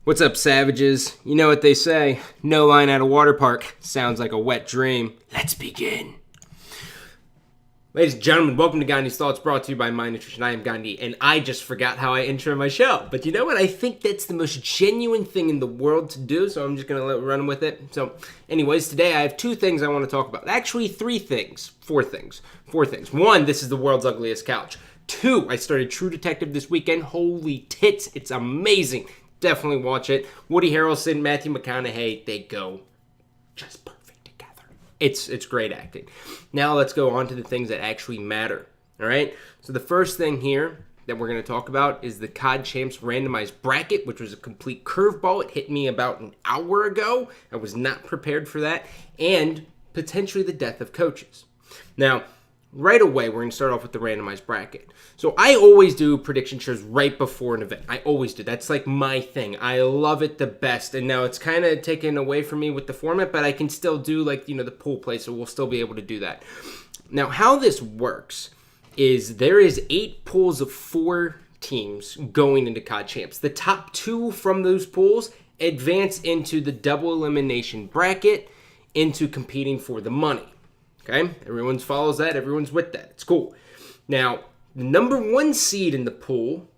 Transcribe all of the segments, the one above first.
What's up, savages? You know what they say, no line at a water park sounds like a wet dream. Let's begin. Ladies and gentlemen, welcome to Gandhi's Thoughts, brought to you by My Nutrition. I am Gandhi, and I just forgot how I intro my show. But you know what? I think that's the most genuine thing in the world to do, so I'm just going to run with it. So, anyways, today I have two things I want to talk about. Actually, four things. One, this is the world's ugliest couch. Two, I started True Detective this weekend. Holy tits, it's amazing. Definitely watch it. Woody Harrelson, Matthew McConaughey, they go just perfect together. It's great acting. Now let's go on to the things that actually matter. All right? So the first thing here that we're going to talk about is the COD Champs Randomized Bracket, which was a complete curveball. It hit me about an hour ago. I was not prepared for that. And potentially the death of coaches. Now, right away, we're going to start off with the randomized bracket. So I always do prediction shows right before an event. I always do. That's like my thing. I love it the best. And now it's kind of taken away from me with the format, but I can still do the pool play, so we'll still be able to do that. Now, how this works is there is 8 pools of 4 teams going into COD Champs. The top 2 from those pools advance into the double elimination bracket into competing for the money. Okay, everyone follows that. Everyone's with that. It's cool. Now, the number 1 seed in the pool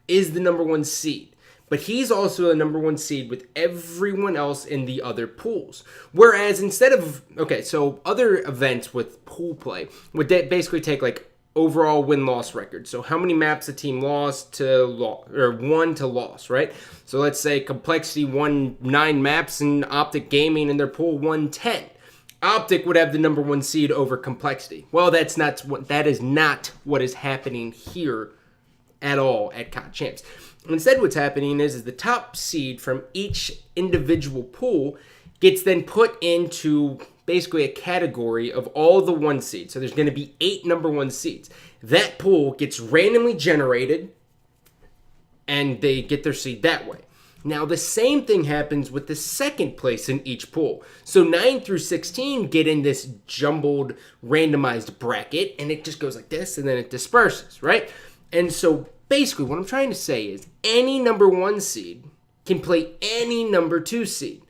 is the number 1 seed. But he's also a number 1 seed with everyone else in the other pools. Whereas instead of, so other events with pool play would basically take like overall win-loss record. So how many maps a team lost to won to loss, right? So let's say Complexity won 9 maps and Optic Gaming in their pool won 10. Optic would have the number 1 seed over Complexity. Well, that is not what is happening here at all at COD Champs. Instead, what's happening is the top seed from each individual pool gets then put into basically a category of all the 1 seeds. So there's going to be 8 number 1 seeds. That pool gets randomly generated, and they get their seed that way. Now, the same thing happens with the second place in each pool. So 9 through 16 get in this jumbled randomized bracket, and it just goes like this, and then it disperses, right? And so basically what I'm trying to say is any number 1 seed can play any number 2 seed.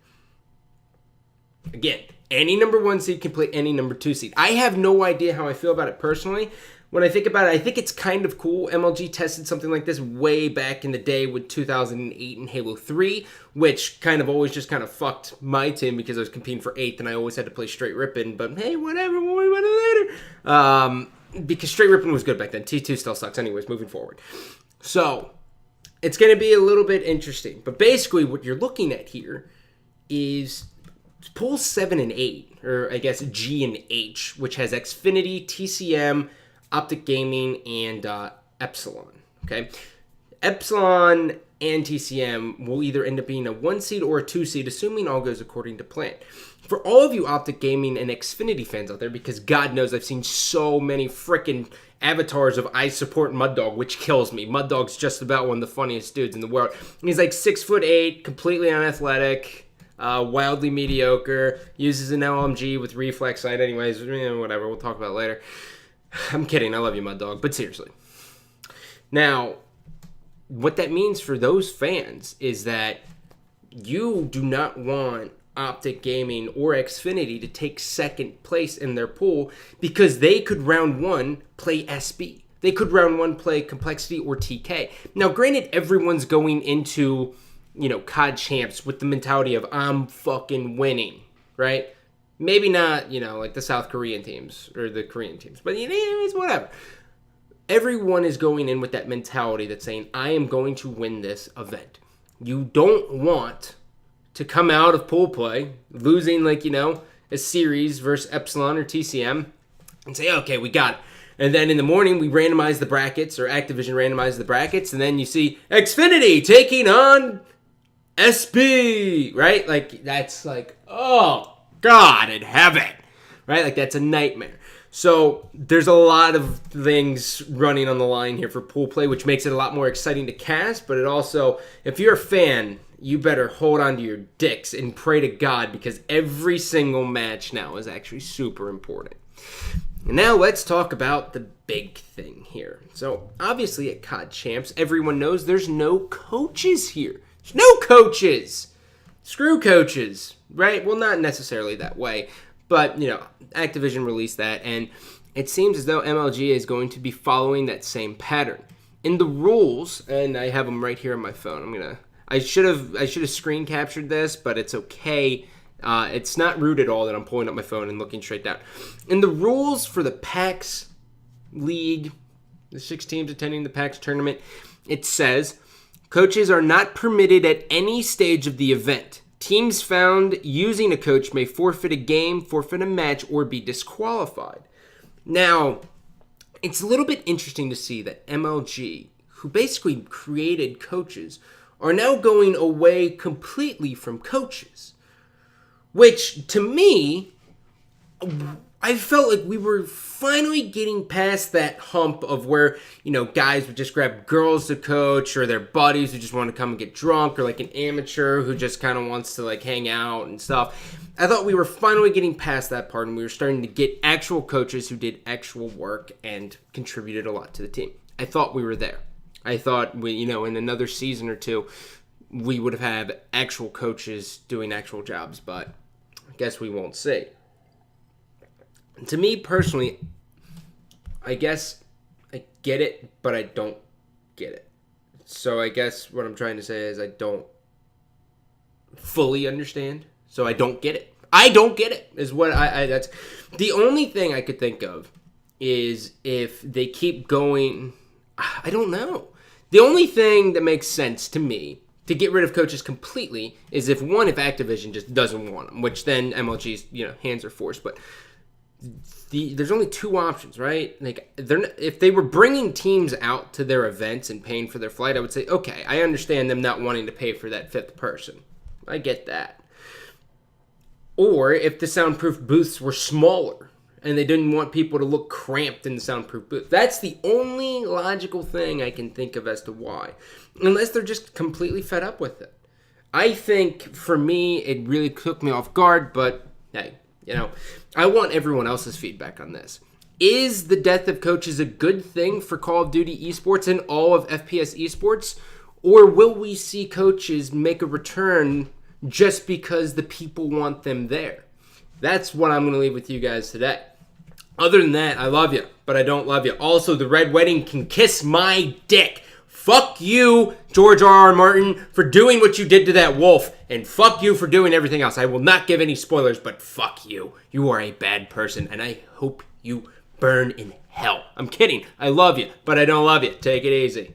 Again, any number 1 seed can play any number 2 seed. I have no idea how I feel about it personally. When I think about it, I think it's kind of cool. MLG tested something like this way back in the day with 2008 and Halo 3, which kind of always just kind of fucked my team because I was competing for 8th and I always had to play straight ripping. But hey, whatever, we'll worry about it later. Because straight ripping was good back then. T2 still sucks anyways, moving forward. So, it's going to be a little bit interesting. But basically what you're looking at here is pools 7 and 8, or I guess G and H, which has Xfinity, TCM, Optic Gaming, and Epsilon. Okay, Epsilon and TCM will either end up being a 1 seed or a 2 seed, assuming all goes according to plan. For all of you Optic Gaming and Xfinity fans out there, because God knows I've seen so many freaking avatars of I support Mud Dog, which kills me. Mud Dog's just about one of the funniest dudes in the world. He's like 6'8", completely unathletic, wildly mediocre, uses an LMG with reflex sight. Anyways, whatever. We'll talk about it later. I'm kidding. I love you, Mud Dog. But seriously. Now, what that means for those fans is that you do not want Optic Gaming or Xfinity to take second place in their pool because they could round 1 play SB. They could round 1 play Complexity or TK. Now, granted, everyone's going into, COD Champs with the mentality of I'm fucking winning, right? Maybe not, like the South Korean teams or the Korean teams, but it's whatever. Everyone is going in with that mentality that's saying, I am going to win this event. You don't want to come out of pool play, losing a series versus Epsilon or TCM, and say, okay, we got it. And then in the morning, we randomize the brackets, or Activision randomizes the brackets, and then you see Xfinity taking on SB, right? That's oh, God in heaven, right? That's a nightmare. So there's a lot of things running on the line here for pool play, which makes it a lot more exciting to cast. But it also, if you're a fan, you better hold on to your dicks and pray to God, because every single match now is actually super important. And now let's talk about the big thing here. So obviously at COD Champs, everyone knows there's no coaches here. There's no coaches. Screw coaches, right? Well, not necessarily that way, but, Activision released that, and it seems as though MLG is going to be following that same pattern. In the rules, and I have them right here on my phone. I should have screen captured this, but it's okay. It's not rude at all that I'm pulling up my phone and looking straight down. In the rules for the PAX League, the 6 teams attending the PAX tournament, it says, coaches are not permitted at any stage of the event. Teams found using a coach may forfeit a game, forfeit a match, or be disqualified. Now, it's a little bit interesting to see that MLG, who basically created coaches, are now going away completely from coaches. Which, to me, I felt like we were finally getting past that hump of where, guys would just grab girls to coach, or their buddies who just want to come and get drunk, or like an amateur who just kind of wants to like hang out and stuff. I thought we were finally getting past that part, and we were starting to get actual coaches who did actual work and contributed a lot to the team. I thought we were there. I thought we, in another season or two, we would have had actual coaches doing actual jobs, but I guess we won't see. To me personally, I guess I get it, but I don't get it. So I guess what I'm trying to say is I don't fully understand. So I don't get it. I don't get it is what that's the only thing I could think of is if they keep going. I don't know. The only thing that makes sense to me to get rid of coaches completely is if Activision just doesn't want them, which then MLG's hands are forced. But there's only 2 options, right? Like if they were bringing teams out to their events and paying for their flight, I would say, okay, I understand them not wanting to pay for that 5th person. I get that. Or if the soundproof booths were smaller and they didn't want people to look cramped in the soundproof booth. That's the only logical thing I can think of as to why. Unless they're just completely fed up with it. I think, for me, it really took me off guard, but hey, I want everyone else's feedback on this. Is the death of coaches a good thing for Call of Duty esports and all of FPS esports? Or will we see coaches make a return just because the people want them there? That's what I'm going to leave with you guys today. Other than that, I love you, but I don't love you. Also, the Red Wedding can kiss my dick. Fuck you, George R.R. Martin, for doing what you did to that wolf, and fuck you for doing everything else. I will not give any spoilers, but fuck you. You are a bad person, and I hope you burn in hell. I'm kidding. I love you, but I don't love you. Take it easy.